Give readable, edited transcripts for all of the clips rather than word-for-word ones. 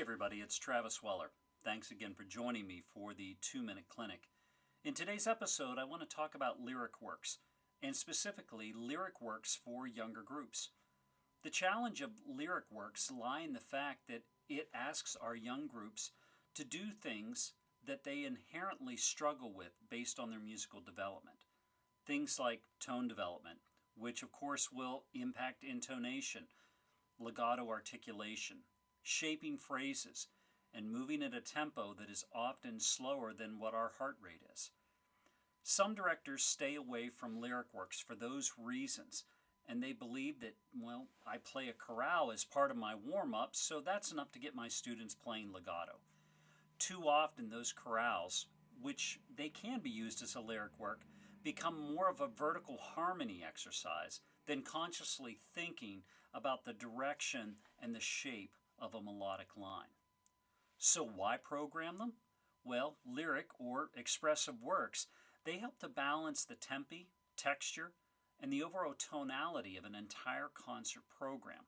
everybody, it's Travis Weller. Thanks again for joining me for the 2-Minute Clinic. In today's episode, I want to talk about lyric works, and specifically lyric works for younger groups. The challenge of lyric works lie in the fact that it asks our young groups to do things that they inherently struggle with based on their musical development. Things like tone development, which of course will impact intonation, legato articulation, shaping phrases, and moving at a tempo that is often slower than what our heart rate is. Some directors stay away from lyric works for those reasons, and they believe that, I play a chorale as part of my warm-up, so that's enough to get my students playing legato. Too often those chorales, which they can be used as a lyric work, become more of a vertical harmony exercise than consciously thinking about the direction and the shape of a melodic line. So why program them? Well, lyric or expressive works, they help to balance the tempi, texture, and the overall tonality of an entire concert program.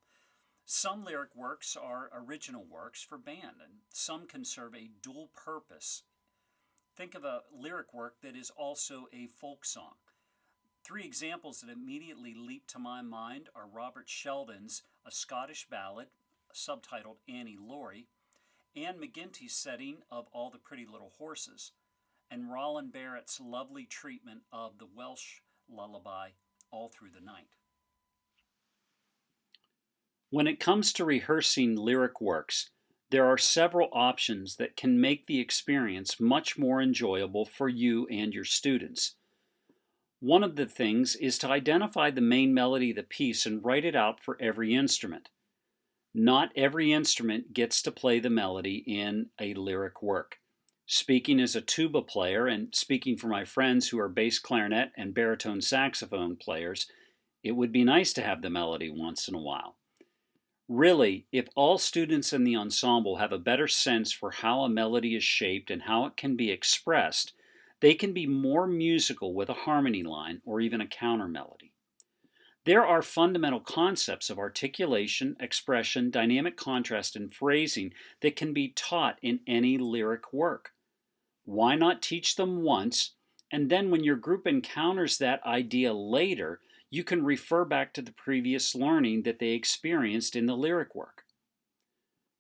Some lyric works are original works for band, and some can serve a dual purpose. Think of a lyric work that is also a folk song. 3 examples that immediately leap to my mind are Robert Sheldon's A Scottish Ballad, subtitled Annie Laurie, Anne McGinty's setting of All the Pretty Little Horses, and Roland Barrett's lovely treatment of the Welsh lullaby All Through the Night. When it comes to rehearsing lyric works, there are several options that can make the experience much more enjoyable for you and your students. One of the things is to identify the main melody of the piece and write it out for every instrument. Not every instrument gets to play the melody in a lyric work. Speaking as a tuba player and speaking for my friends who are bass clarinet and baritone saxophone players, it would be nice to have the melody once in a while. Really, if all students in the ensemble have a better sense for how a melody is shaped and how it can be expressed, they can be more musical with a harmony line or even a counter melody. There are fundamental concepts of articulation, expression, dynamic contrast, and phrasing that can be taught in any lyric work. Why not teach them once, and then when your group encounters that idea later, you can refer back to the previous learning that they experienced in the lyric work.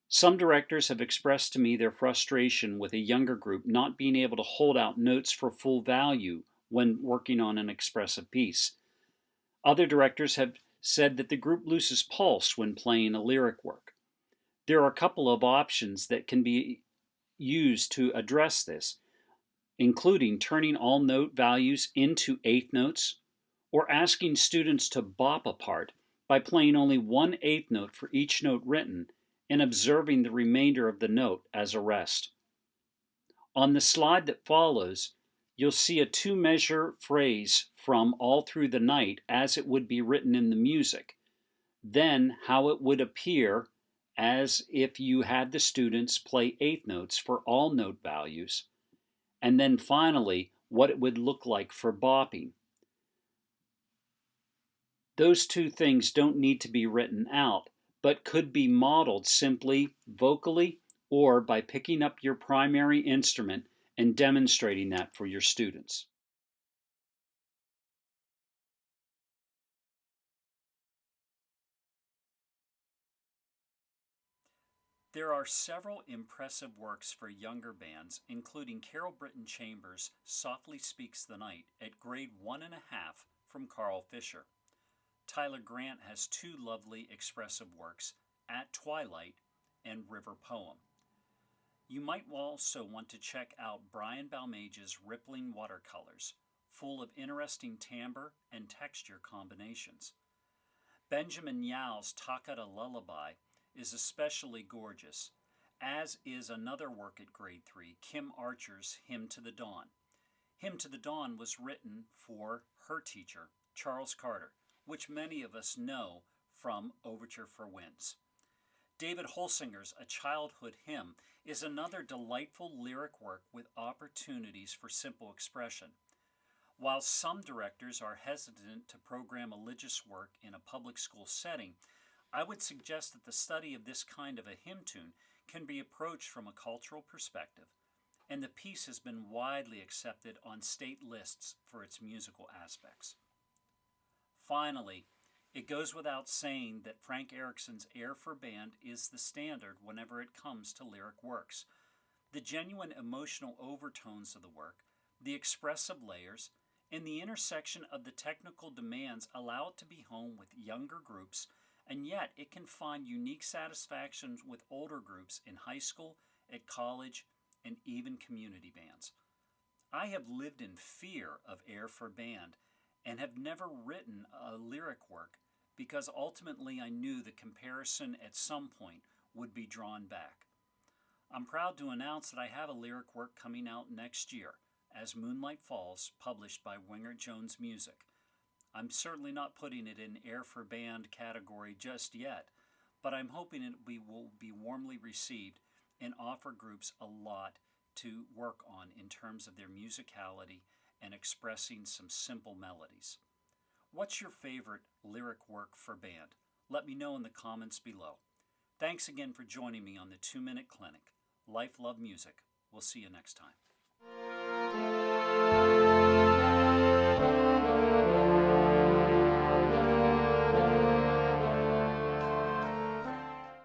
Some directors have expressed to me their frustration with a younger group not being able to hold out notes for full value when working on an expressive piece. Other directors have said that the group loses pulse when playing a lyric work. There are a couple of options that can be used to address this, including turning all note values into eighth notes, or asking students to bop a part by playing only 1/8 note for each note written and observing the remainder of the note as a rest. On the slide that follows, you'll see a 2-measure phrase from All Through the Night as it would be written in the music, then how it would appear as if you had the students play 8th notes for all note values, and then finally what it would look like for bopping. Those 2 things don't need to be written out, but could be modeled simply vocally or by picking up your primary instrument and demonstrating that for your students. There are several impressive works for younger bands, including Carol Britton Chambers' Softly Speaks the Night at grade 1.5 from Carl Fisher. Tyler Grant has 2 lovely expressive works, At Twilight and River Poem. You might also want to check out Brian Balmage's Rippling Watercolors, full of interesting timbre and texture combinations. Benjamin Yau's Toccata Lullaby is especially gorgeous, as is another work at grade 3, Kim Archer's Hymn to the Dawn. Hymn to the Dawn was written for her teacher, Charles Carter, which many of us know from Overture for Winds. David Holsinger's A Childhood Hymn is another delightful lyric work with opportunities for simple expression. While some directors are hesitant to program religious work in a public school setting, I would suggest that the study of this kind of a hymn tune can be approached from a cultural perspective, and the piece has been widely accepted on state lists for its musical aspects. Finally, it goes without saying that Frank Erickson's Air for Band is the standard whenever it comes to lyric works. The genuine emotional overtones of the work, the expressive layers, and the intersection of the technical demands allow it to be home with younger groups, and yet it can find unique satisfactions with older groups in high school, at college, and even community bands. I have lived in fear of Air for Band and have never written a lyric work because ultimately I knew the comparison at some point would be drawn back. I'm proud to announce that I have a lyric work coming out next year as Moonlight Falls, published by Wingert Jones Music. I'm certainly not putting it in Air for Band category just yet, but I'm hoping it will be warmly received and offer groups a lot to work on in terms of their musicality and expressing some simple melodies. What's your favorite lyric work for band? Let me know in the comments below. Thanks again for joining me on the 2-Minute Clinic. Life, Love, Music. We'll see you next time.